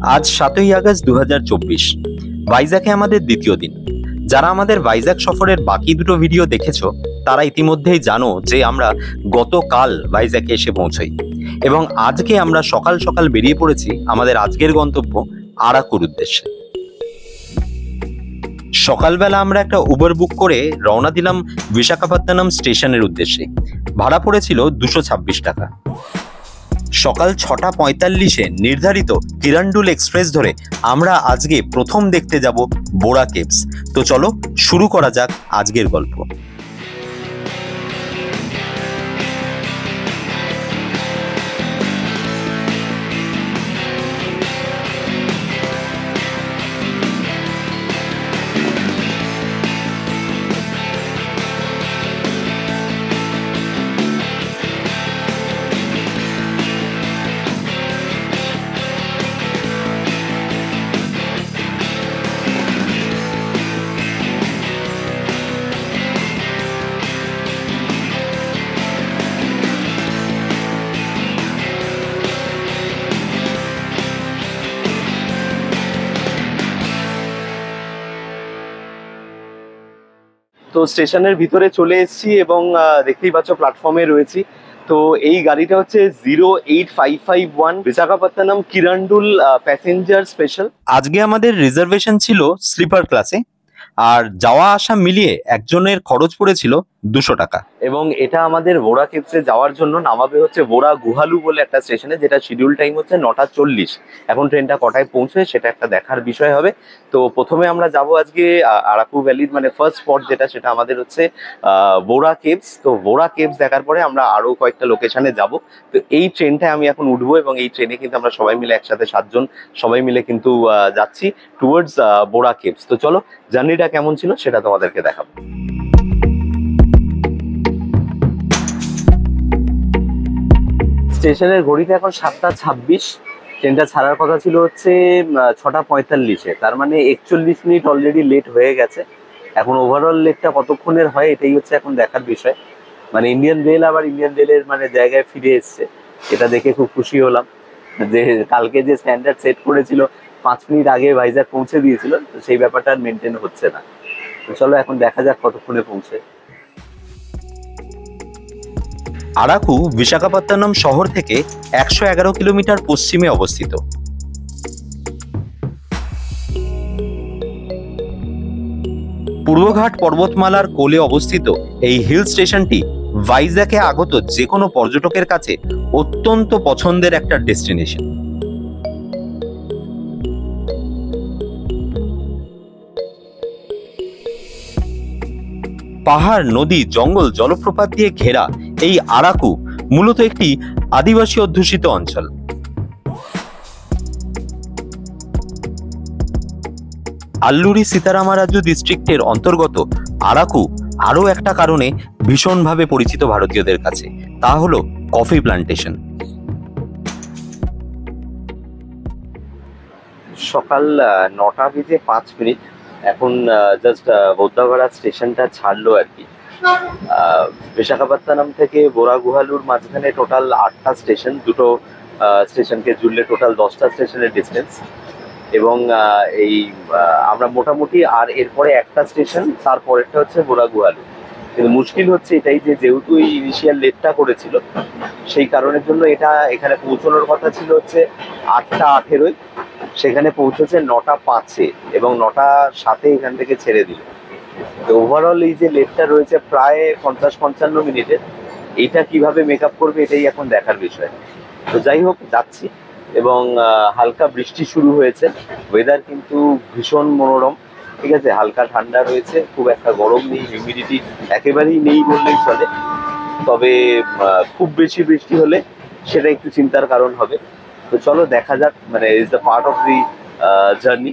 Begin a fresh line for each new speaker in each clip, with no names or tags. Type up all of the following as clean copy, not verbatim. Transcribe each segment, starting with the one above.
আজ 7ই আগস্ট 2024। ভাইজ্যাকে আমাদের দ্বিতীয় দিন। যারা আমাদের ভাইজ্যাক সফরের বাকি দুটো ভিডিও দেখেছো তারা ইতিমধ্যেই জানো যে আমরা গতকাল ভাইজ্যাকে এসে পৌঁছাই এবং আজকে আমরা সকাল সকাল বেরিয়ে পড়েছি আমাদের আজকের গন্তব্য আরাকুর উদ্দেশ্যে। সকালবেলা আমরা একটা উবার বুক করে রওনা দিলাম বিশাখাপত্তনম স্টেশনের উদ্দেশ্যে। ভাড়া পড়েছিল 226 টাকা। সকাল 6:45-এ নির্ধারিত কিরণডুল এক্সপ্রেস ধরে আমরা আজকে প্রথম দেখতে যাব বোরা কেভস। তো চলো শুরু করা যাক আজকের গল্প। তো স্টেশনের ভিতরে চলে এসেছি এবং দেখতেই পাচ্ছ প্ল্যাটফর্মে রয়েছি। তো এই গাড়িটা হচ্ছে 08551 বিশাখাপত্তনম কিরণডুল প্যাসেঞ্জার স্পেশাল। আজকে আমাদের রিজার্ভেশন ছিল স্লিপার ক্লাসে, আর যাওয়া আসা মিলিয়ে একজনের খরচ পড়েছিল 200 টাকা। এবং এটা আমাদের বোরা কেভসে যাওয়ার জন্য নামাবে হচ্ছে বোরা গুহালু বলে একটা স্টেশনে, যেটা শিডিউল টাইম হচ্ছে 9:40। এখন ট্রেনটা কটায় পৌঁছবে সেটা একটা দেখার বিষয় হবে। তো প্রথমে আমরা যাব আজকে আরাকু ভ্যালির মানে ফার্স্ট স্পট যেটা, সেটা আমাদের হচ্ছে বোরা কেভস। তো বোরা কেভস দেখার পরে আমরা আরো কয়েকটা লোকেশনে যাব। তো এই ট্রেনটায় আমি এখন উঠবো এবং এই ট্রেনে কিন্তু আমরা সবাই মিলে একসাথে 7 জন সবাই মিলে কিন্তু যাচ্ছি টুয়ার্ডস বোরা কেভস। তো চলো জার্নিটা কেমন ছিল সেটা তোমাদেরকে দেখাবো। স্টেশনের ঘড়িতে এখন 7:26। ট্রেনটা ছাড়ার কথা ছিল হচ্ছে 6:45-এ, তার মানে 41 মিনিট অলরেডি লেট হয়ে গেছে। এখন ওভারঅল লেটটা কতক্ষণের হয় এটাই হচ্ছে এখন দেখার বিষয়। মানে ইন্ডিয়ান রেল আবার ইন্ডিয়ান রেলের মানে জায়গায় ফিরে এসছে, এটা দেখে খুব খুশি হলাম যে কালকে যে স্ট্যান্ডার্ড সেট করেছিল 5 মিনিট আগে ভাইজ্যাক পৌঁছে দিয়েছিল, তো সেই ব্যাপারটা আর মেনটেন হচ্ছে না। তো চলো এখন দেখা যাক কতক্ষণে পৌঁছে। আরাকু বিশাখাপত্তনম শহর থেকে 111 কিলোমিটার পশ্চিমে অবস্থিত। পূর্বঘাট পর্বতমালার কোলে অবস্থিত এই হিল স্টেশনটি ভাইজ্যাকে আগত যে কোনো পর্যটকের কাছে অত্যন্ত পছন্দের একটা ডেস্টিনেশন। পাহাড়, নদী, জঙ্গল, জলপ্রপাত দিয়ে ঘেরা এই আরাকু মূলত একটি আদিবাসী অধ্যুষিত অঞ্চল। আল্লুরি সীতারামারাজু ডিস্ট্রিক্টের অন্তর্গত আরাকু আরও একটা কারণে ভীষণভাবে পরিচিত ভারতীয়দের কাছে, তা হলো কফি প্লান্টেশন। সকাল 9:05। এখন জাস্ট বোদ্দাভাড়া স্টেশনটা ছাড়লো আর কি। বিশাখাপত্তনম থেকে বোরা গুহালুর মাঝখানে টোটাল 8টা স্টেশন, দুটো স্টেশনকে জুড়লে টোটাল 10টা স্টেশনের ডিস্টেন্স। এবং এই আমরা মোটামুটি আর এরপরে একটা স্টেশন, তারপরেরটা হচ্ছে বোরা গুহালু। কিন্তু মুশকিল হচ্ছে এটাই যে যেহেতু এই ইনিশিয়াল লেটটা করেছিল সেই কারণের জন্য এটা এখানে পৌঁছানোর কথা ছিল হচ্ছে 8:18, সেখানে পৌঁছেছে 9:05 এবং 9:07 এখান থেকে ছেড়ে দিল। তো ওভারঅল এই যে লেটটা রয়েছে প্রায় 50-55 মিনিটের, এটা কিভাবে মেকআপ করবে এটাই এখন দেখার বিষয়। তো যাই হোক যাচ্ছি এবং হালকা বৃষ্টি শুরু হয়েছে। ওয়েদার কিন্তু ভীষণ মনোরম, ঠিক আছে, হালকা ঠান্ডা রয়েছে, খুব একটা গরম নেই, হিউমিডিটি একেবারেই নেই বললেই চলে। তবে খুব বেশি বৃষ্টি হলে সেটা একটু চিন্তার কারণ হবে। তো চলো দেখা যাক, মানে is the part of the journey.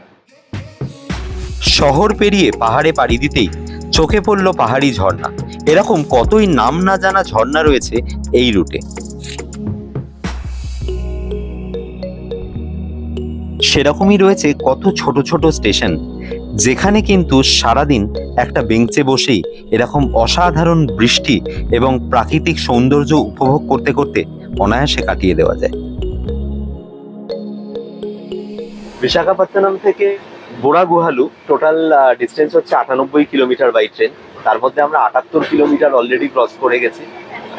শহর পেরিয়ে পাহাড়ে পাড়ি দিতেই চোখে পড়ল পাহাড়ি ঝর্ণা। এরকম কতই নাম না জানা ঝর্ণা রয়েছে এই রুটে। সেরকমই রয়েছে কত ছোট ছোট স্টেশন, যেখানে কিন্তু সারাদিন একটা বেঞ্চে বসেই এরকম অসাধারণ বৃষ্টি এবং প্রাকৃতিক সৌন্দর্য উপভোগ করতে করতে অনায়াসে কাটিয়ে দেওয়া যায়। বিশাখাপত্তনম থেকে বোরাগুহালু টোটাল ডিস্টেন্স হচ্ছে 98 কিলোমিটার বাই ট্রেন। তার মধ্যে আমরা 78 কিলোমিটার অলরেডি ক্রস করে গেছি।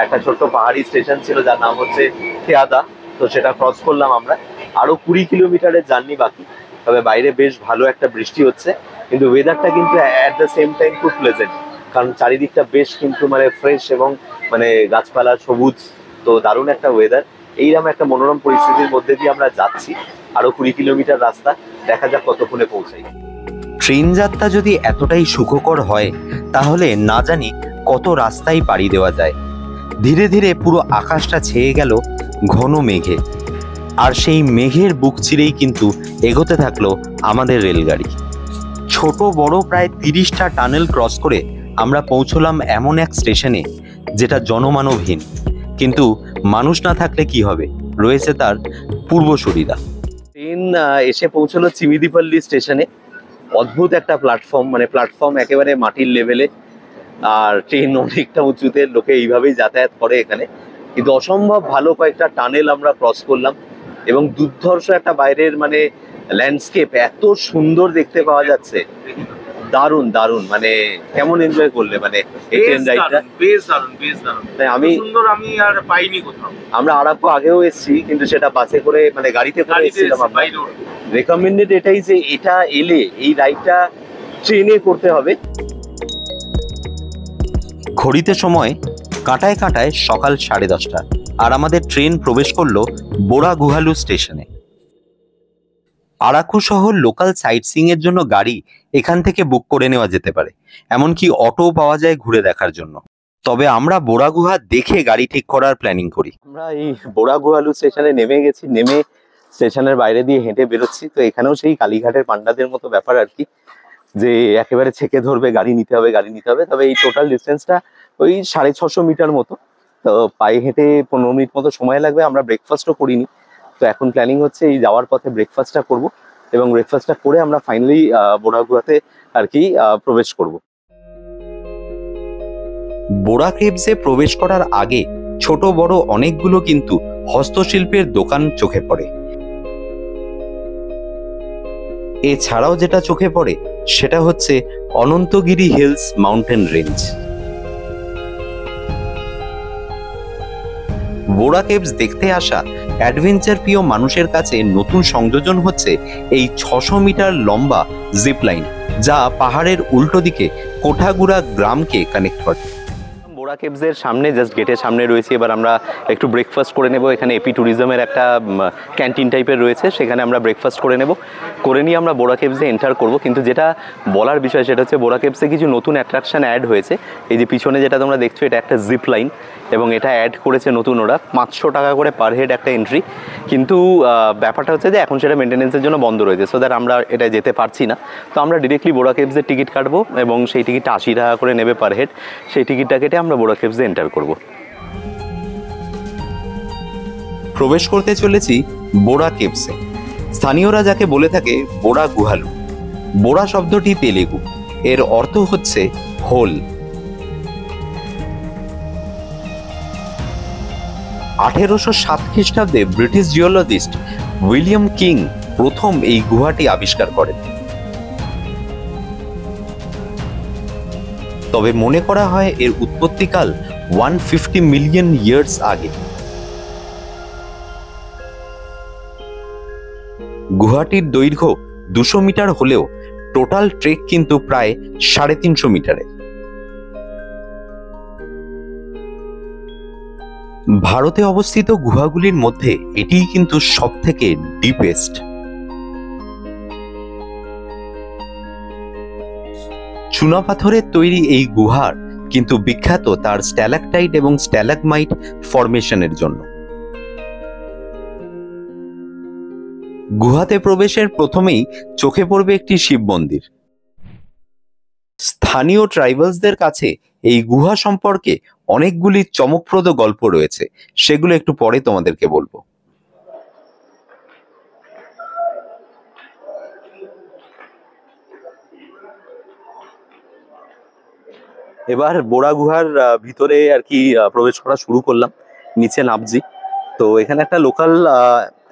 একটা ছোট্ট পাহাড়ি স্টেশন ছিল যার নাম হচ্ছে কেয়াদা, তো সেটা ক্রস করলাম আমরা। আরো 20 কিলোমিটারের জার্নি বাকি। তবে বাইরে বেশ ভালো একটা বৃষ্টি হচ্ছে, কিন্তু ওয়েদারটা কিন্তু অ্যাট দ্য সেম টাইম খুব প্লেজেন্ট, কারণ চারিদিকটা বেশ কিন্তু মানে ফ্রেশ এবং মানে গাছপালা সবুজ, তো দারুণ একটা ওয়েদার। এইরকম একটা মনোরম পরিস্থিতির মধ্যে দিয়ে আমরা যাচ্ছি। আরো 20 কিলোমিটার রাস্তা, দেখা যাক কতক্ষণে পৌঁছাই।
ট্রেন যাত্রা যদি এতটাই সুখকর হয়, তাহলে না জানি কত রাস্তায় পাড়ি দেওয়া যায়। ধীরে ধীরে পুরো আকাশটা ছেয়ে গেল ঘন মেঘে, আর সেই মেঘের বুক চিরেই কিন্তু এগোতে থাকলো আমাদের রেলগাড়ি। ছোট বড় প্রায় 30টা টানেল ক্রস করে আমরা পৌঁছলাম এমন এক স্টেশনে যেটা জনমানবহীন, কিন্তু মানুষ না থাকলে কি হবে, রয়েছে তার পূর্বসূরিরা।
ট্রেন এসে পৌঁছলো চিমিদিপল্লি স্টেশনে। অদ্ভুত একটা প্ল্যাটফর্ম, মানে প্ল্যাটফর্ম একেবারে মাটির লেভেলে, আর ট্রেন অনেকটা উঁচুতে, লোকে এইভাবেই যাতায়াত করে এখানে। কিন্তু অসম্ভব ভালো কয়েকটা টানেল আমরা ক্রস করলাম, এবং দুর্ধর্ষ একটা বাইরের মানে ল্যান্ডস্কেপ এত সুন্দর দেখতে পাওয়া যাচ্ছে। দারুণ দারুণ, মানে কেমন এনজয় করলে মানে এই ট্রেন রাইডটা?
বেশ দারুণ, বেশ দারুণ।
আমি
সুন্দর আমি আর পাইনি কোথাও।
আমরা আরাকু আগেও এসেছি, কিন্তু সেটা বাসে করে মানে গাড়িতে করে এসেছিলাম আমরা। রেকমেন্ডেড এটাই যে এটা এলে এই রাইডটা ট্রেনে করতে হবে।
ঘড়িতে সময় কাঁটায় কাঁটায় সকাল 10:30, আর আমাদের ট্রেন প্রবেশ করলো বোরাগুহালু স্টেশনে। আরাকু শহর লোকাল সাইট সিইং এর জন্য গাড়ি এখান থেকে বুক করে নেওয়া যেতে পারে, এমনকি অটো পাওয়া যায় ঘুরে দেখার জন্য। তবে আমরা বোরাগুহা দেখে গাড়ি ঠিক করার প্ল্যানিং করি।
আমরা এই বোরাগুহালু স্টেশনে নেমে গেছি, নেমে স্টেশনের বাইরে দিয়ে হেঁটে বেরোচ্ছি। তো এখানেও সেই কালীঘাটের পান্ডাদের মতো ব্যাপার আর কি, যে একেবারে ছেকে ধরবে, গাড়ি নিতে হবে গাড়ি নিতে হবে। তবে এই টোটাল ডিস্টেন্সটা ওই 650 মিটার মতো, তো পায়ে হেঁটে 15 মিনিট মতো সময় লাগবে। আমরা ব্রেকফাস্টও করিনি, তো এখন প্ল্যানিং হচ্ছে এই যাওয়ার পথে ব্রেকফাস্টটা করব, এবং ব্রেকফাস্টটা করে আমরা ফাইনালি বোরাগুহাতে আর কি প্রবেশ করব।
বোরা কেভসে প্রবেশ করার আগে ছোট বড় অনেকগুলো কিন্তু হস্তশিল্পের দোকান চোখে পড়ে। এছাড়াও যেটা চোখে পড়ে সেটা হচ্ছে অনন্তগিরি হিলস মাউন্টেন রেঞ্জ। বোরা কেভস দেখতে আসা অ্যাডভেঞ্চার প্রিয় মানুষের কাছে নতুন সংযোজন হচ্ছে এই 600 মিটার লম্বা জিপ লাইন, যা পাহাড়ের উল্টো দিকে কোঠাগুড়া গ্রামকে কানেক্ট করে।
বোরা কেভসের সামনে, জাস্ট গেটের সামনে রয়েছে। এবার আমরা একটু ব্রেকফাস্ট করে নেব। এখানে এপি ট্যুরিজমের একটা ক্যান্টিন টাইপের রয়েছে, সেখানে আমরা ব্রেকফাস্ট করে নেব। করে নিয়ে আমরা বোরা কেভসে এন্টার করব। কিন্তু যেটা বলার বিষয় সেটা হচ্ছে বোরা কেভসে কিছু নতুন অ্যাট্রাকশন অ্যাড হয়েছে। এই যে পিছনে যেটা তোমরা দেখছো, এটা একটা জিপ লাইন, এবং এটা অ্যাড করেছে নতুন ওরা। 500 টাকা করে পার হেড একটা এন্ট্রি। কিন্তু ব্যাপারটা হচ্ছে যে এখন সেটা মেনটেন্যান্সের জন্য বন্ধ রয়েছে, সো দ্যাট আমরা এটা যেতে পারছি না। তো আমরা ডিরেক্টলি বোরা কেভসের টিকিট কাটবো, এবং সেই টিকিটটা 80 টাকা করে নেবে পার হেড। সেই টিকিটটা কেটে আমরা বোরা কেভসে এন্টার করব।
প্রবেশ করতে চলেছি বোরা কেভসে। স্থানীয়রা যাকে বলে থাকে বোরা গুহালু। বোরা শব্দটি তেলেগু, এর অর্থ হচ্ছে হোল। 1807 খ্রিস্টাব্দে ব্রিটিশ জিওলজিস্ট উইলিয়াম কিং প্রথম এই গুহাটি আবিষ্কার করেন। তবে মনে করা হয় এর উৎপত্তিকাল 150 মিলিয়ন ইয়ার্স আগে। গুহাটির দৈর্ঘ্য 200 মিটার হলেও টোটাল ট্রেক কিন্তু প্রায় 350 মিটারের। ভারতে অবস্থিত গুহাগুলির মধ্যে এটিই কিন্তু সবথেকে ডিপেস্ট। চুনাপাথরের তৈরি এই গুহার কিন্তু বিখ্যাত তার স্ট্যালাকটাইট এবং স্ট্যালাগমাইট ফরমেশনের জন্য। গুহাতে প্রবেশের প্রথমেই চোখে পড়বে একটি শিব মন্দির। স্থানীয় ট্রাইবালসদের কাছে এই গুহা সম্পর্কে অনেকগুলি চমকপ্রদ গল্প রয়েছে, সেগুলো একটু পরে তোমাদেরকে বলবো।
এবার বোরা গুহার ভিতরে আর কি প্রবেশ করা শুরু করলাম, নিচে নামছি। তো এখানে একটা লোকাল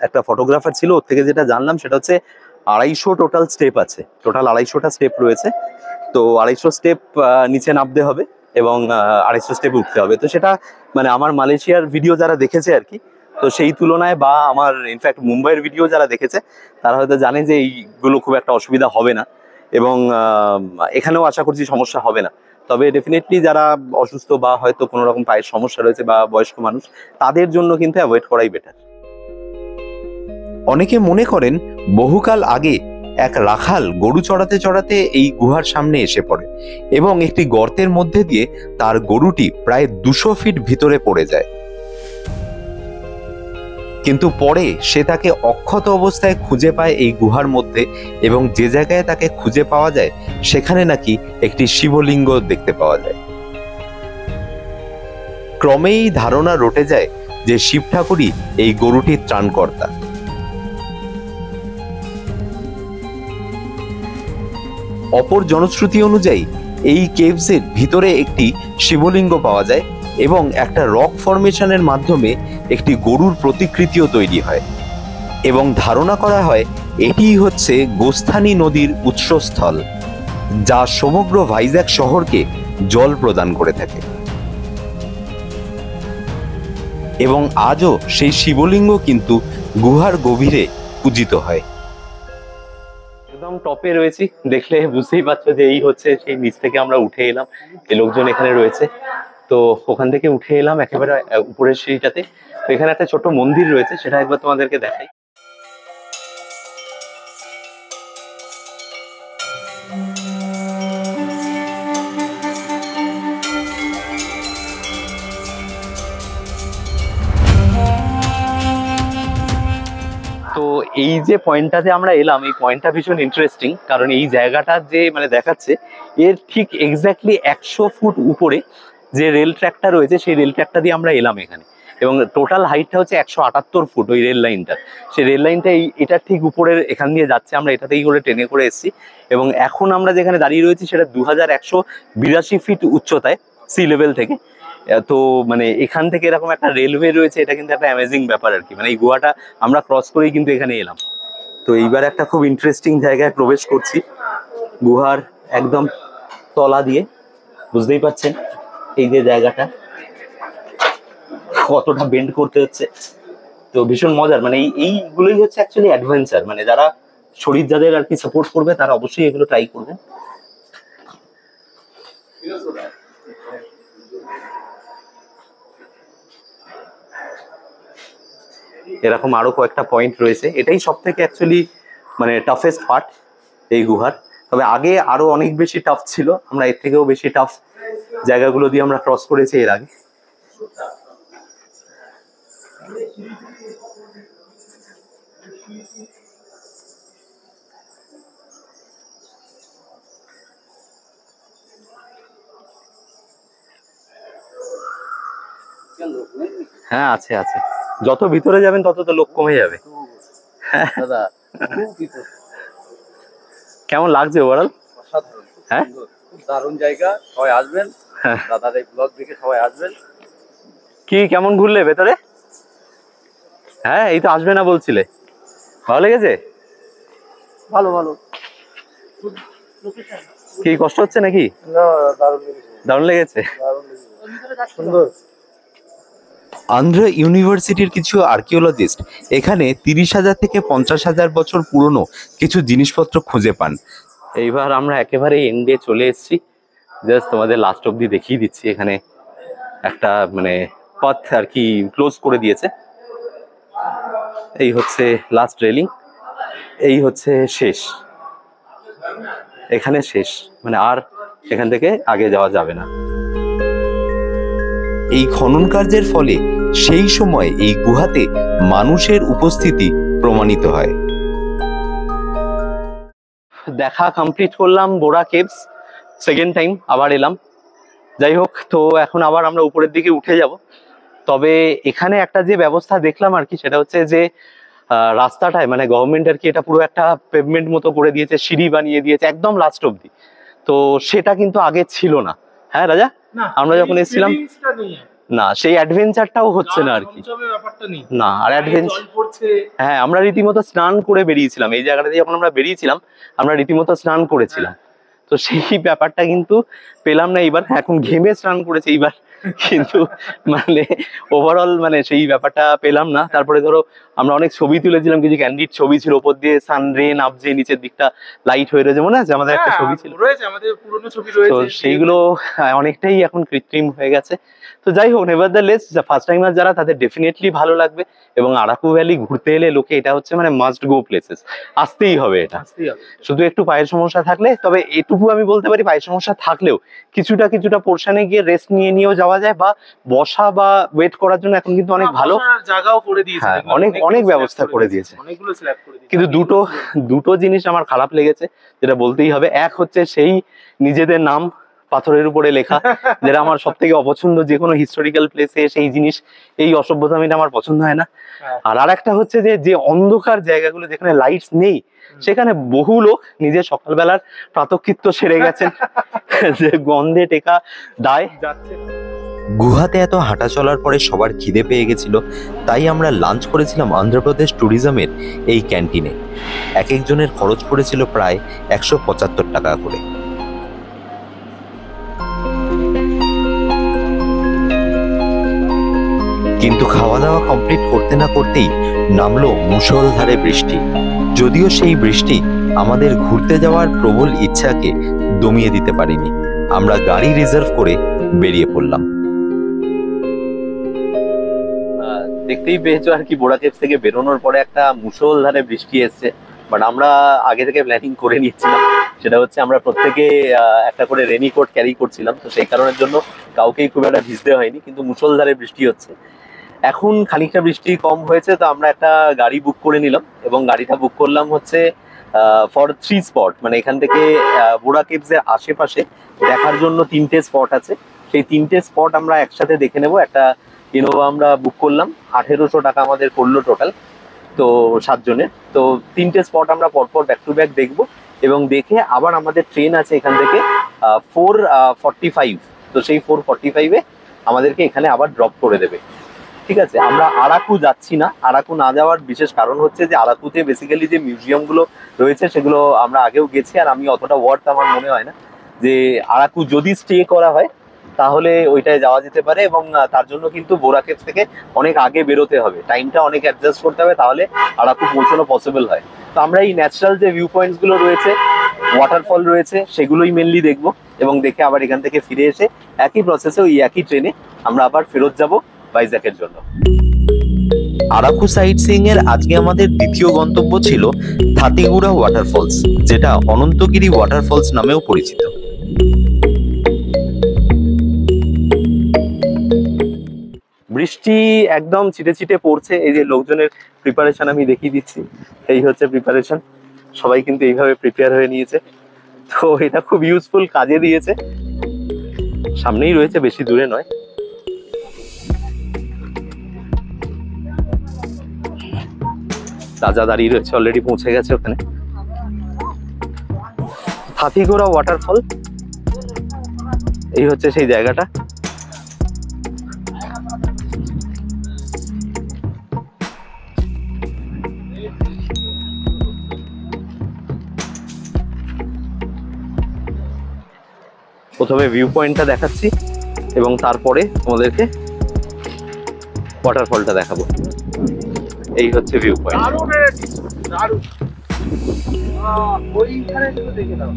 একটা ফটোগ্রাফার ছিল, ওর থেকে যেটা জানলাম সেটা হচ্ছে 250 টোটাল স্টেপ আছে, টোটাল 250টা স্টেপ রয়েছে। তো 250 স্টেপ নিচে নামতে হবে এবং 250 স্টেপ উঠতে হবে। তো সেটা মানে আমার মালয়েশিয়ার ভিডিও যারা দেখেছে আর কি, তো সেই তুলনায় বা আমার ইনফ্যাক্ট মুম্বাইয়ের ভিডিও যারা দেখেছে তারা হয়তো জানে যে এইগুলো খুব একটা অসুবিধা হবে না, এবং এখানেও আশা করছি সমস্যা হবে না। তবে ডেফিনেটলি যারা অসুস্থ বা হয়তো কোনো রকম পায়ের সমস্যা রয়েছে বা বয়স্ক মানুষ, তাদের জন্য কিন্তু অ্যাভয়েড করাই বেটার।
অনেকে মনে করেন বহুকাল আগে এক রাখাল গরু চড়াতে চড়াতে এই গুহার সামনে এসে পড়ে এবং একটি গর্তের মধ্যে দিয়ে তার গরুটি প্রায় 200 ফিট ভিতরে পড়ে যায়। কিন্তু পরে সে তাকে অক্ষত অবস্থায় খুঁজে পায় এই গুহার মধ্যে, এবং যে জায়গায় তাকে খুঁজে পাওয়া যায় সেখানে নাকি একটি শিবলিঙ্গ দেখতে পাওয়া যায়। ক্রমেই ধারণা রটে যায় যে শিব ঠাকুরই এই গরুটির ত্রাণকর্তা। অপর জনশ্রুতি অনুযায়ী এই কেভসের ভিতরে একটি শিবলিঙ্গ পাওয়া যায় এবং একটা রক ফরমেশনের মাধ্যমে একটি গরুর প্রতিকৃতিও তৈরি হয়, এবং ধারণা করা হয় এটিই হচ্ছে গোস্থানী নদীর উৎসস্থল, যা সমগ্র ভাইজ্যাক শহরকে জল প্রদান করে থাকে। এবং আজও সেই শিবলিঙ্গ কিন্তু গুহার গভীরে পূজিত হয়।
একদম টপে রয়েছি, দেখলে বুঝতেই পারছো যে এই হচ্ছে সেই নিচ থেকে আমরা উঠে এলাম। এই লোকজন এখানে রয়েছে, তো ওখান থেকে উঠে এলাম একেবারে উপরের সিঁড়িটাতে। তো এখানে একটা ছোট মন্দির রয়েছে, সেটা একবার তোমাদেরকে দেখাই। তো এই যে পয়েন্টটাতে আমরা এলাম, এই পয়েন্টটা ভীষণ ইন্টারেস্টিং, কারণ এই জায়গাটা যে মানে দেখাচ্ছে এর ঠিক এক্স্যাক্টলি 100 ফুট উপরে যে রেল ট্র্যাকটা রয়েছে, সেই রেল ট্র্যাকটা দিয়ে আমরা এলাম এখানে। এবং টোটাল হাইটটা হচ্ছে 178 ফুট ওই রেল লাইনটা। সেই রেল লাইনটা এটা ঠিক উপরের এখান দিয়ে যাচ্ছে, আমরা এটাতেই করে ট্রেনে করে এসেছি। এবং এখন আমরা যেখানে দাঁড়িয়ে রয়েছি সেটা 2182 ফিট উচ্চতায় সি লেভেল থেকে। তো মানে এখান থেকে এরকম একটা রেলওয়ে রয়েছে, এটা কিন্তু একটা অ্যামেজিং ব্যাপার আর কি। মানে এই গুহাটা আমরা ক্রস করেই কিন্তু এখানে এলাম। তো এইবার একটা খুব ইন্টারেস্টিং জায়গায় প্রবেশ করছি, গুহার একদম তলা দিয়ে। বুঝতেই পারছেন এই যে জায়গাটা কতটা বেন্ড করতে হচ্ছে, তো ভীষণ মজার। মানে এইগুলোই হচ্ছে অ্যাকচুয়ালি অ্যাডভেঞ্চার। মানে যারা শরীর যাদের আর কি সাপোর্ট করবে তারা অবশ্যই এগুলো ট্রাই করবে। এরকম আরো কয়েকটা পয়েন্ট রয়েছে, এটাই সব থেকে অ্যাকচুয়ালি মানে টাফেস্ট পার্ট এই গুহার। তবে আগে আরো অনেক বেশি টাফ ছিল, আমরা এর থেকেও বেশি টাফ জায়গাগুলো দিয়ে আমরা ক্রস করেছি এর আগে। হ্যাঁ আছে আছে, যত ভিতরে যাবেন তত তো লোক কমে যাবে। কেমন লাগছে ওভারঅল? হ্যাঁ
দারুণ জায়গা, সবাই আসবেন। দাদার এই ব্লগ দেখে সবাই আসবেন।
কি কেমন ঘুরলে ভেতরে? হ্যাঁ এই তো আসবে না বলছিলে, ভালো লেগেছে?
ভালো ভালো।
কি কষ্ট হচ্ছে নাকি? দারুণ লেগেছে।
সুন্দর।
আন্ধ্রা ইউনিভার্সিটির কিছু আর্কিওলজিস্ট এখানে 30,000 থেকে 50,000 বছর পুরনো কিছু জিনিসপত্র খুঁজে পান।
এইবার আমরা একেবারে এন্ডে চলে এসেছি, জাস্ট তোমাদের লাস্ট অব্দি দেখিয়ে দিচ্ছি। এখানে একটা মানে পথ আর কি ক্লোজ করে দিয়েছে। এই হচ্ছে লাস্ট রেলিং, এই হচ্ছে শেষ, এখানে শেষ, মানে আর এখান থেকে আগে যাওয়া যাবে না।
এই খনন কার্যের ফলে সেই সময় এই গুহাতে মানুষের উপস্থিতি প্রমাণিত হয়।
দেখা কমপ্লিট করলাম বোরা কেভস, সেকেন্ড টাইম আবার এলাম। যাই হোক, তো এখন আবার আমরা উপরের দিকে উঠে যাব। তবে এখানে একটা যে ব্যবস্থা দেখলাম আর কি, সেটা হচ্ছে যে রাস্তাটায় মানে গভর্নমেন্ট আর কি এটা পুরো একটা পেভমেন্ট মতো করে দিয়েছে, সিঁড়ি বানিয়ে দিয়েছে একদম লাস্ট অব্দি। তো সেটা কিন্তু আগে ছিল না। হ্যাঁ রাজা, আমরা যখন এসেছিলাম না সেই অ্যাডভেঞ্চারটাও হচ্ছে না আর কি,
ব্যাপারটা নেই
না আর অ্যাডভেঞ্চার।
জল পড়ছে
হ্যাঁ আমরা রীতিমতো স্নান করে বেরিয়েছিলাম, এই জায়গাটাতে যখন আমরা বেরিয়েছিলাম আমরা রীতিমতো স্নান করেছিলাম, তো সেই ব্যাপারটা কিন্তু পেলাম না এইবার। এখন ঘেমে স্নান করেছে এইবার, কিন্তু মানে ওভারঅল মানে সেই ব্যাপারটা পেলাম না। তারপরে ধরো আমরা অনেক ছবি তুলেছিলাম, কিছু ক্যান্ডিড ছবি ছিল, ওপর দিয়ে সান রে নামছে, নিচের দিকটা লাইট হয়ে রয়েছে, মনে আছে আমাদের একটা ছবি ছিল,
রয়েছে আমাদের পুরনো ছবি
তো
রয়েছে
সেইগুলো অনেকটাই এখন কৃত্রিম হয়ে গেছে। তো যাই হোক, নেভারদারলেস ফার্স্ট টাইমার যারা তাদের ডেফিনেটলি ভালো লাগবে, এবং আরাকু ভ্যালি ঘুরতে এলে লোকে এটা হচ্ছে মানে মাস্ট গো প্লেসেস, আসতেই হবে এটা।
আসতেই হবে।
শুধু একটু পায়ের সমস্যা থাকলে, তবে এটুকু আমি বলতে পারি পায়ের সমস্যা থাকলেও কিছুটা পোর্শনে গিয়ে রেস্ট নিয়েও যাওয়া যায়, বা বসা বা ওয়েট করার জন্য এখন কিন্তু অনেক ভালো
বসার জায়গাও করে দিয়েছে,
হ্যাঁ,
দেখলাম,
অনেক
অনেকগুলো
ব্যবস্থা
slab
করে দিয়েছে।
অনেকগুলো স্ল্যাব করে দিয়েছে।
কিন্তু দুটো জিনিস আমার খারাপ লেগেছে, যেটা বলতেই হবে। এক হচ্ছে সেই নিজেদের নাম পাথরের উপরে লেখা, যেটা আমার সব থেকে অপছন্দ, যে কোনো হিস্টোরিক্যাল প্লেসে সেই জিনিস, এই অসভ্যতামিটা আমার পছন্দ হয় না।
হ্যাঁ।
আর একটা হচ্ছে যে অন্ধকার জায়গাগুলো যেখানে লাইটস নেই, সেখানে বহু লোক নিজের সকালবেলার প্রাতকৃত্য সেরে গেছেন যে গন্ধে টেকা দায়
যাচ্ছে
গুহাতে এত হাঁটা চলার পরে সবার খিদে পেয়ে গেছিল, তাই আমরা লাঞ্চ করেছিলাম অন্ধ্রপ্রদেশ ট্যুরিজমের এই ক্যান্টিনে। এক একজনের খরচ পড়েছিল প্রায় 175 টাকা করে। কিন্তু খাওয়া দাওয়া কমপ্লিট করতে না করতেই নামলো মুষলধারে বৃষ্টি। যদিও সেই বৃষ্টি আমাদের ঘুরতে যাওয়ার প্রবল ইচ্ছাকে দমিয়ে দিতে পারেনি। আমরা গাড়ি রিজার্ভ করে বেরিয়ে পড়লাম।
দেখতেই পেয়েছো আর কি, বোরা কেভস থেকে বেরোনোর পরে একটা মুষলধারে বৃষ্টি এসছে। বাট আমরা আগে থেকে প্ল্যানিং করে নিচ্ছিলাম, সেটা হচ্ছে আমরা প্রত্যেকে একটা করে রেনিকোট ক্যারি করছিলাম, তো সেই কারণের জন্য কাউকেই খুব একটা ভিজতে হয়নি, কিন্তু মুষলধারে বৃষ্টি হচ্ছে। এখন খানিকটা বৃষ্টি কম হয়েছে, তো আমরা একটা গাড়ি বুক করে নিলাম, এবং গাড়িটা বুক করলাম হচ্ছে ফর 3 স্পট, মানে এখান থেকে বোরা কেভস এর আশেপাশে দেখার জন্য 3টে স্পট আছে। সেই 3টে স্পট আমরা একসাথে দেখে নেব। একটা ইনোভা আমরা বুক করলাম, 1800 টাকা আমাদের পড়লো টোটাল, তো 7 জনের। তো 3টে স্পট আমরা পরপর ব্যাক টু ব্যাক দেখবো, এবং দেখে আবার আমাদের ট্রেন আছে এখান থেকে 4:45, তো সেই 4:45-এ আমাদেরকে এখানে আবার ড্রপ করে দেবে। ঠিক আছে, আমরা আরাকু যাচ্ছি না। আরাকু না যাওয়ার বিশেষ কারণ হচ্ছে যে আরাকুতে বেসিক্যালি যে মিউজিয়ামগুলো রয়েছে সেগুলো আমরা আগেও গেছি, আর আমি অতটা ওয়ার্থ আমার মনে হয় না যে আরাকু যদি স্টে করা হয় তাহলে ওইটায় যাওয়া যেতে পারে, এবং তার জন্য কিন্তু বোরা কেভস থেকে অনেক আগে বেরোতে হবে, টাইমটা অনেক অ্যাডজাস্ট করতে হবে, তাহলে আরাকু পৌঁছানো পসিবল হয়। তো আমরা এই ন্যাচারাল যে ভিউ পয়েন্টস গুলো রয়েছে, ওয়াটারফল রয়েছে, সেগুলোই মেনলি দেখবো, এবং দেখে আবার এখান থেকে ফিরে এসে একই প্রসেসে ওই একই ট্রেনে আমরা আবার ফেরত যাব ভাইজ্যাকের জন্য।
আরাকু সাইট সিইং এর আজকে আমাদের দ্বিতীয় গন্তব্য ছিল থাতিগুড়া ওয়াটারফলস, যেটা অনন্তগিরি ওয়াটারফলস নামেও পরিচিত।
বৃষ্টি একদম ছিটে ছিটে পড়ছে। এই যে লোকজনের প্রিপারেশন আমি দেখিয়ে দিচ্ছি, এই হচ্ছে প্রিপারেশন, সবাই কিন্তু এইভাবে প্রিপেয়ার হয়ে নিয়েছে, তো এটা খুব ইউজফুল, কাজে দিয়েছে। সামনেই রয়েছে, বেশি দূরে নয়। রাজা দাঁড়িয়ে রয়েছে, অলরেডি পৌঁছে গেছে ওখানে। হাতিগোড়া ওয়াটারফল, এই হচ্ছে সেই জায়গাটা। প্রথমে ভিউ পয়েন্টটা দেখাচ্ছি, এবং তারপরে তোমাদেরকে ওয়াটারফলটা দেখাবো। এই হচ্ছে ভিউ পয়েন্ট।
দারুণ দারুণ ওইখানে শুধু দেখে দাও,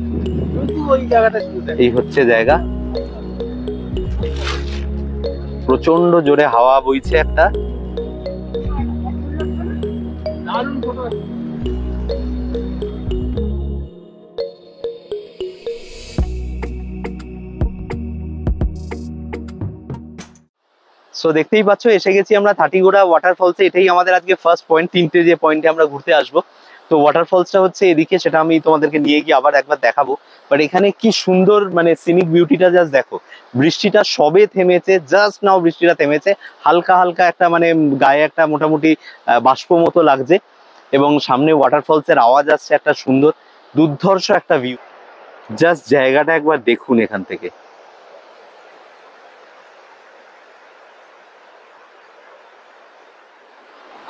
শুধু ওই জায়গাটা শুধু দেখো।
এই হচ্ছে জায়গা, প্রচন্ড জোরে হাওয়া বইছে একটা।
দারুণ ফটো।
সো দেখতেই পাচ্ছ এসে গেছি আমরা থাটিগোড়া ওয়াটারফলসে। এটাই আমাদের আজকে ফার্স্ট পয়েন্ট, 3টে যে পয়েন্টে আমরা ঘুরতে আসবো। তো ওয়াটারফলসটা হচ্ছে এদিকে, সেটা আমি তোমাদেরকে নিয়ে গিয়ে আবার একবার দেখাবো। বাট এখানে কি সুন্দর মানে সিনিক বিউটিটা জাস্ট দেখো। বৃষ্টিটা সবে থেমেছে, জাস্ট নাও বৃষ্টিটা থেমেছে, হালকা হালকা একটা মানে গায়ে একটা মোটামুটি বাষ্প মতো লাগছে, এবং সামনে ওয়াটারফলসের আওয়াজ আসছে, একটা সুন্দর দুর্ধর্ষ একটা ভিউ। জাস্ট জায়গাটা একবার দেখুন এখান থেকে।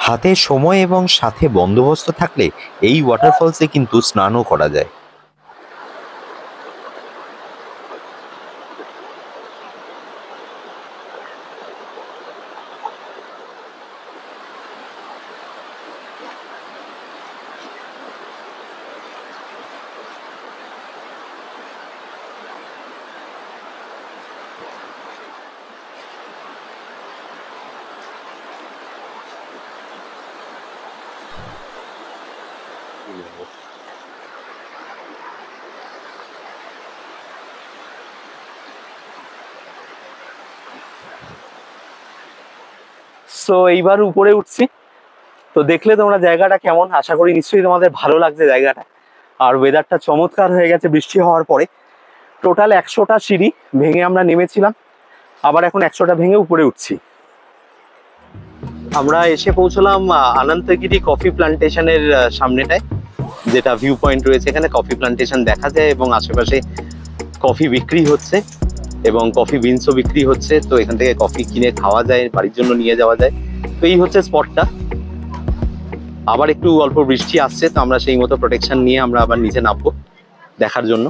হাতে সময় এবং সাথে বন্দোবস্ত থাকলে এই ওয়াটারফলসে কিন্তু স্নানও করা যায়।
সো এইবার উপরে উঠছি, তো দেখলে তোমরা জায়গাটা কেমন, আশা করি নিশ্চয়ই তোমাদের ভালো লাগছে জায়গাটা। আর ওয়েদারটা চমৎকার হয়ে গেছে বৃষ্টি হওয়ার পরে। টোটাল 100টা সিঁড়ি ভেঙে আমরা নেমেছিলাম, আবার এখন 100টা ভেঙে উপরে উঠছি। আমরা এসে পৌঁছলাম অনন্তগিরি কফি প্লান্টেশনের সামনেটায়, যেটা ভিউ পয়েন্ট রয়েছে। এখানে কফি প্লান্টেশন দেখা যায় এবং আশেপাশে কফি বিক্রি হচ্ছে এবং কফি বিনসও বিক্রি হচ্ছে। তো এখান থেকে কফি কিনে খাওয়া যায়, বাড়ির জন্য নিয়ে যাওয়া যায়। তো এই হচ্ছে স্পটটা। আবার একটু অল্প বৃষ্টি আসছে, তো আমরা সেই মতো প্রোটেকশন নিয়ে আমরা আবার নিচে নামবো দেখার জন্য।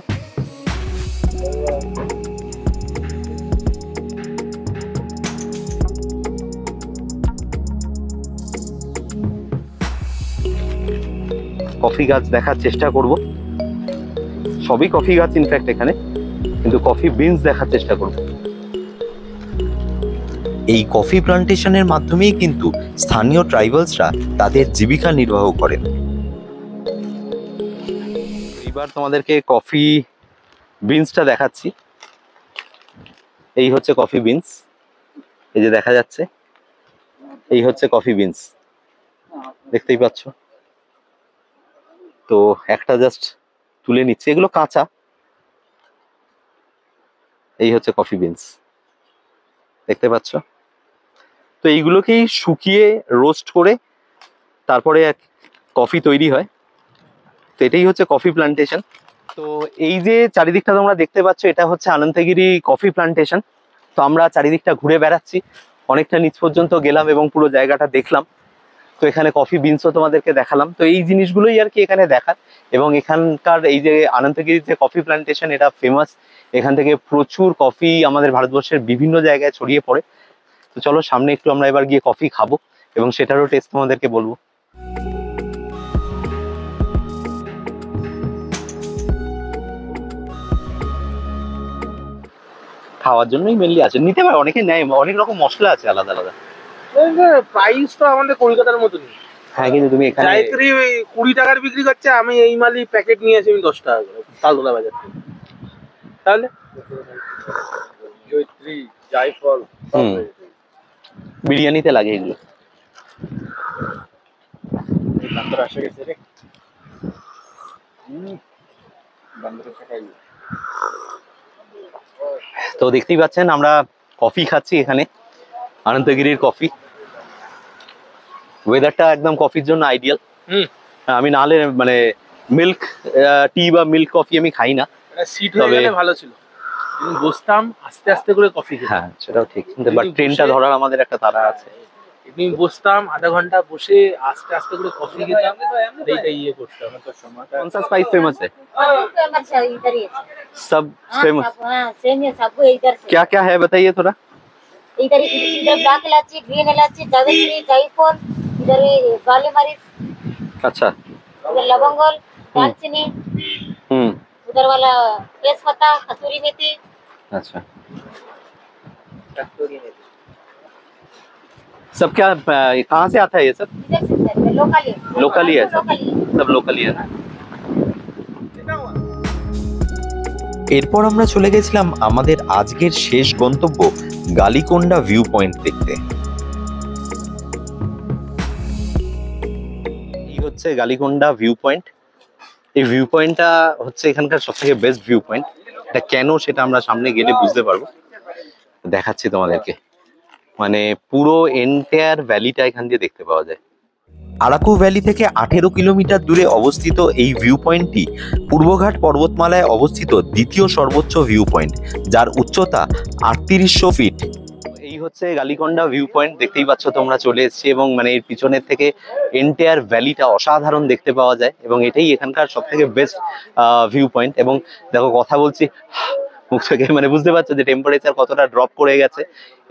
কফি গাছ দেখার চেষ্টা করব, সবই কফি গাছ ইনফ্যাক্ট এখানে, কিন্তু কফি বিনস দেখার চেষ্টা করব।
এই কফি প্লান্টেশনের মাধ্যমেই কিন্তু স্থানীয় ট্রাইবালসরা তাদের জীবিকা নির্বাহ করেন।
এবার তোমাদেরকে কফি বিনসটা দেখাচ্ছি। এই হচ্ছে কফি বিনস, এই যে দেখা যাচ্ছে, এই হচ্ছে কফি বিনস, দেখতেই পাচ্ছ। তো একটা জাস্ট তুলে নিচ্ছে, এগুলো কাঁচা। এই হচ্ছে কফি বিনস, দেখতে পাচ্ছ। তো এইগুলোকেই শুকিয়ে রোস্ট করে তারপরে কফি তৈরি হয়। তো এটাই হচ্ছে কফি প্লান্টেশন। তো এই যে চারিদিকটা তোমরা দেখতে পাচ্ছ, এটা হচ্ছে অনন্তগিরি কফি প্লান্টেশন। তো আমরা চারিদিকটা ঘুরে বেড়াচ্ছি, অনেকটা নিচ পর্যন্ত গেলাম এবং পুরো জায়গাটা দেখলাম। তো এখানে কফি বিনসও তোমাদেরকে দেখালাম। তো এই জিনিসগুলোই আর কি এখানে দেখার। এবং এখানকার এই যে অনন্তগিরির যে কফি প্লান্টেশন, এটা ফেমাস। এখান থেকে প্রচুর কফি আমাদের ভারতবর্ষের বিভিন্ন জায়গায় ছড়িয়ে পড়ে। তো চলো সামনে একটু আমরা এবার গিয়ে কফি খাবো এবং সেটারও টেস্ট তোমাদেরকে বলবো। খাওয়ার জন্যই মেনলি আছে, নিতে পারে, অনেকে নেয়, অনেক রকম মশলা আছে আলাদা আলাদা।
প্রাইস তো আমাদের কলকাতার মতনই।
হ্যাঁ, কিন্তু তুমি এখানে
জায়ত্রী ওই 20 টাকার বিক্রি করছে, আমি এই মালই প্যাকেট নিয়ে আসি আমি 10 টাকা করে তালতলা বাজার থেকে। তাহলে
জয়ত্রী, জায়ফল,
বিরিয়ানিতে লাগে এগুলো।
বান্দর আসে গেছে রে। বান্দরের টাকাই।
তো দেখতেই পাচ্ছেন আমরা কফি খাচ্ছি এখানে, অনন্তগিরির কফি। ওয়েদারটা একদম কফির জন্য আইডিয়াল। আমি নাহলে মানে মিল্ক টি বা মিল্ক কফি আমি খাই না।
সিট হয়ে গেলে ভালো ছিল, বসতাম আস্তে আস্তে করে কফি খেতাম।
হ্যাঁ, সেটাও ঠিক, কিন্তু বাট ট্রেনটা ধরার আমাদের একটা তাড়া আছে।
এমনি বসতাম আধা ঘন্টা, বসে আস্তে আস্তে করে কফি খেতাম, এইটা ইয়ে করতাম। তো সময়টা
कौन सा स्पाइस फेमस है?
अच्छा इधर ही है।
सब फेमस।
हाँ सेम है, सबको इधर से।
क्या क्या है बताइए थोड़ा।
इधर इधर ब्लैक इलायची, ग्रीन इलायची, जावित्री, जायफल, इधर काली मरीच,
अच्छा।
इधर लवंगल, दालचीनी, उधर वाला तेजपत्ता, कसूरी मेथी।
अच्छा, सब क्या कहाँ से आता है ये सब?
इधर से सर लोकली है।
लोकली है सब?
लोकली है।
सब लोकली है ना।
এরপর আমরা চলে গেছিলাম আমাদের আজকের শেষ গন্তব্য গালিকোন্ডা ভিউ পয়েন্ট দেখতে।
এই হচ্ছে গালিকোন্ডা ভিউ পয়েন্ট। এই ভিউ পয়েন্টটা হচ্ছে এখানকার সবথেকে বেস্ট ভিউ পয়েন্ট। এটা কেন সেটা আমরা সামনে গেলে বুঝতে পারবো, দেখাচ্ছি তোমাদেরকে। মানে পুরো এন্টায়ার ভ্যালিটা এখান দিয়ে দেখতে পাওয়া যায়।
আরাকু ভ্যালি থেকে 18 কিলোমিটার দূরে অবস্থিত এই ভিউ পয়েন্টটি পূর্বঘাট পর্বতমালায় অবস্থিত দ্বিতীয় সর্বোচ্চ ভিউ পয়েন্ট, যার উচ্চতা 3800 ফিট।
এই হচ্ছে গালিকন্ডা ভিউ পয়েন্ট, দেখতেই পাচ্ছ তোমরা, চলে এসেছি এবং মানে এর পিছনের থেকে এন্টায়ার ভ্যালিটা অসাধারণ দেখতে পাওয়া যায় এবং এটাই এখানকার সব থেকে বেস্ট ভিউ পয়েন্ট। এবং দেখো কথা বলছি মুখ থেকে, মানে বুঝতে পারছো যে টেম্পারেচার কতটা ড্রপ করে গেছে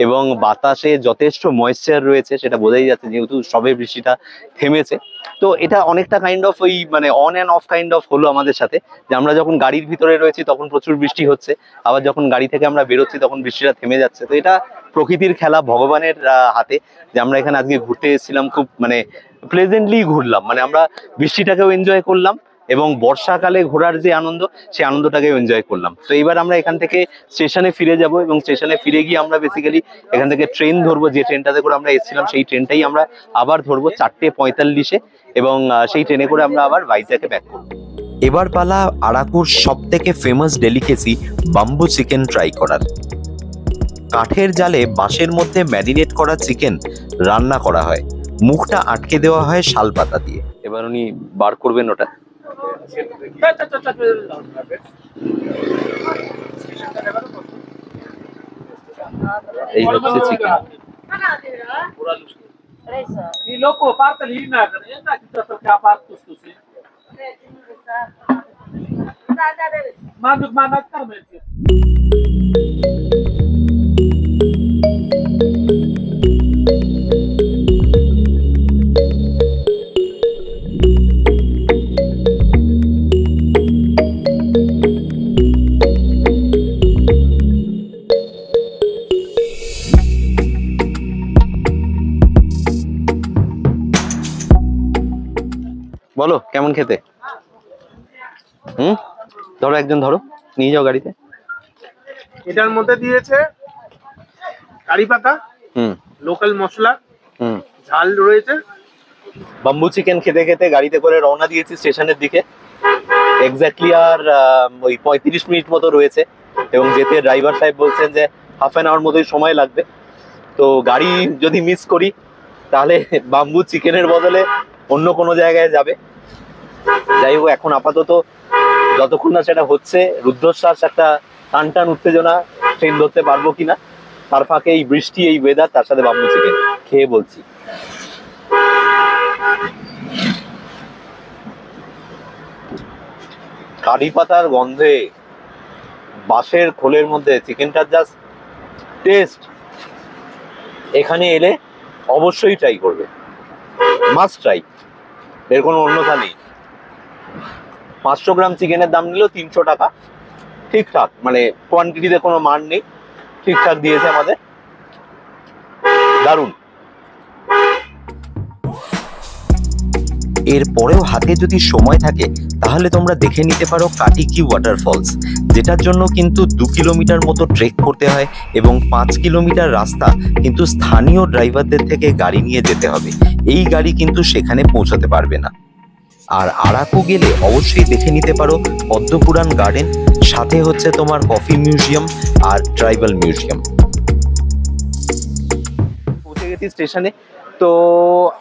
এবং বাতাসে যথেষ্ট ময়েশ্চার রয়েছে, সেটা বোঝাই যাচ্ছে যেহেতু সবে বৃষ্টিটা থেমেছে। তো এটা অনেকটা কাইন্ড অফ ওই মানে on and of kind of হলো আমাদের সাথে, যে আমরা যখন গাড়ির ভিতরে রয়েছি তখন প্রচুর বৃষ্টি হচ্ছে, আবার যখন গাড়ি থেকে আমরা বেরোচ্ছি তখন বৃষ্টিটা থেমে যাচ্ছে। তো এটা প্রকৃতির খেলা, ভগবানের হাতে, যে আমরা এখানে আজকে ঘুরতে এসেছিলাম, খুব মানে প্লেজেন্টলি ঘুরলাম, মানে আমরা বৃষ্টিটাকেও এনজয় করলাম এবং বর্ষাকালে ঘোরার যে আনন্দ, সেই আনন্দটাকে এনজয় করলাম। তো এইবার আমরা এখান থেকে স্টেশনে ফিরে যাব এবং স্টেশনে ফিরে গিয়ে আমরা বেসিক্যালি এখান থেকে ট্রেন ধরবো, যে ট্রেনটাতে করে আমরা এসেছিলাম সেই ট্রেনটাই আমরা আবার ধরবো 4:45-এ এবং সেই ট্রেনে করে আমরা আবার ভাইজ্যাগে ব্যাক করবো।
এবার পালা আরাকুর সব থেকে famous delicacy bamboo chicken try করার। কাঠের জালে বাঁশের মধ্যে ম্যারিনেট করা চিকেন রান্না করা হয়, মুখটা আটকে দেওয়া হয় শাল পাতা দিয়ে।
এবার উনি বার করবেন ওটা। এই হচ্ছে চিকেন। বলো কেমন খেতে? ধরো, একজন ধরো, নিয়ে যাও গাড়িতে।
এটার মধ্যে দিয়েছে কারি পাতা, লোকাল মশলা, ঝাল রয়েছে।
বাম্বু চিকেন খেতে খেতে গাড়িতে করে রওনা দিয়েছি স্টেশনের দিকে। এক্স্যাক্টলি আর ওই 35 মিনিট মতো রয়েছে এবং যেতে ড্রাইভার সাহেব বলছেন যে হাফ অ্যান আওয়ার মতোই সময় লাগবে। তো গাড়ি যদি মিস করি তাহলে বাম্বু চিকেনের বদলে অন্য কোনো জায়গায় যাবে। যাই হোক, এখন আপাতত যতক্ষণ না সেটা হচ্ছে, রুদ্ধশ্বাস, একটা টান টান উত্তেজনা, ট্রেন ধরতে পারবো কিনা, তার ফাঁকে এই বৃষ্টি, এই ওয়েদার, তার সাথে বাম্বু চিকেন খেয়ে বলছি। কারি পাতার গন্ধে, বাঁশের খোলের মধ্যে চিকেনটার জাস্ট টেস্ট, এখানে এলে অবশ্যই ট্রাই করবে, মাস্ট ট্রাই, এর কোনো অন্যথা নেই। 500 গ্রাম চিকেনের দাম নিল 300 টাকা, ঠিকঠাক, মানে কোয়ান্টিটিতে কোনো মান নেই, ঠিকঠাক দিয়েছে আমাদের, দারুণ।
এরপরেও হাতে যদি সময় থাকে তাহলে তোমরা দেখে নিতে পারো কাটিকি ওয়াটারফলস, যেটার জন্য কিন্তু 2 কিলোমিটার মতো ট্রেক করতে হয় এবং 5 কিলোমিটার রাস্তা কিন্তু স্থানীয় ড্রাইভারদের থেকে গাড়ি নিয়ে যেতে হবে। এই গাড়ি কিন্তু সেখানে পৌঁছাতে পারবে না। আর আরাকু গেলে অবশ্যই দেখে নিতে পারো পদ্মপুরাণ গার্ডেন, সাথে হচ্ছে তোমার কফি মিউজিয়াম আর ট্রাইবাল মিউজিয়াম।
পৌঁছে গেছি স্টেশনে। তো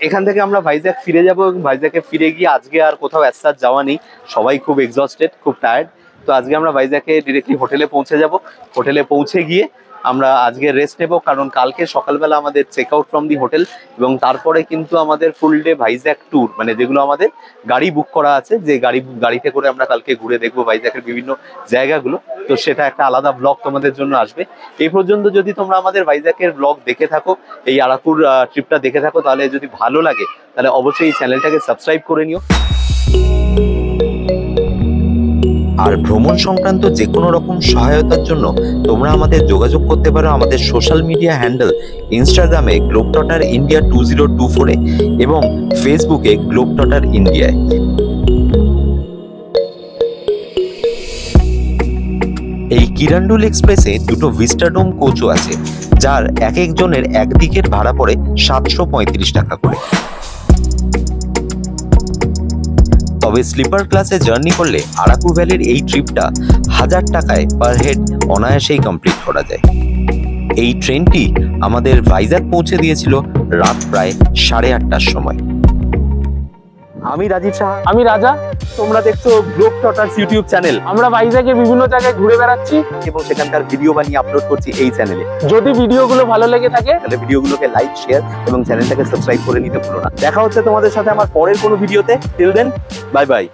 এখান থেকে আমরা ভাইজ্যাগ ফিরে যাব এবং ভাইজ্যাগে ফিরে গিয়ে আজকে আর কোথাও অ্যাজ যাওয়া নেই, সবাই খুব এক্সস্টেড, খুব টায়ার্ড। তো আজকে আমরা ভাইজ্যাগে ডিরেক্টলি হোটেলে পৌঁছে যাব। হোটেলে পৌঁছে গিয়ে আমরা আজকে রেস্ট নেব, কারণ কালকে সকালবেলা আমাদের check out from the hotel এবং তারপরে কিন্তু আমাদের ফুল ডে ভাইজ্যাগ ট্যুর, মানে যেগুলো আমাদের গাড়ি বুক করা আছে, যে গাড়িতে করে আমরা কালকে ঘুরে দেখবো ভাইজ্যাগের বিভিন্ন জায়গাগুলো। তো সেটা একটা আলাদা ব্লগ তোমাদের জন্য আসবে। এই পর্যন্ত যদি তোমরা আমাদের ভাইজ্যাগের ব্লগ দেখে থাকো, এই আরাকুর ট্রিপটা দেখে থাকো, তাহলে যদি ভালো লাগে তাহলে অবশ্যই এই চ্যানেলটাকে সাবস্ক্রাইব করে নিও।
আর ভ্রমণ সংক্রান্ত যে কোনো রকম সহায়তার জন্য তোমরা আমাদের যোগাযোগ করতে পারো আমাদের সোশ্যাল মিডিয়া হ্যান্ডেল ইনস্টাগ্রামে গ্লোবট্রটার ইন্ডিয়া 2024-এ এবং ফেসবুকে গ্লোবট্রটার ইন্ডিয়ায়। এই কিরান্ডুল এক্সপ্রেসে দুটো ভিস্টাডোম কোচও আছে, যার এক একজনের একদিকের ভাড়া পড়ে 735 টাকা করে। তবে স্লিপার ক্লাসে জার্নি করলে আরাকু ভ্যালির এই ট্রিপটা 1000 টাকায় পার হেড অনায়াসেই কমপ্লিট করা যায়। এই ট্রেনটি আমাদের ভাইজ্যাগ পৌঁছে দিয়েছিল রাত প্রায় 8:30টার সময়।
আমি রাজীব সাহা,
আমি রাজা।
তোমরা দেখছো গ্লোব টটার্স ইউটিউব চ্যানেল
আমরা ভাইজ্যাগের বিভিন্ন জায়গায় ঘুরে বেড়াচ্ছি
এবং সেখানকার ভিডিও বানিয়ে আপলোড করছি এই চ্যানেলে।
যদি ভিডিওগুলো ভালো লেগে থাকে
তাহলে ভিডিওগুলোকে লাইক, শেয়ার এবং চ্যানেলটাকে সাবস্ক্রাইব করে নিতে ভুলো না। দেখা হচ্ছে তোমাদের সাথে আমার পরের কোনো ভিডিওতে। Till then, bye by.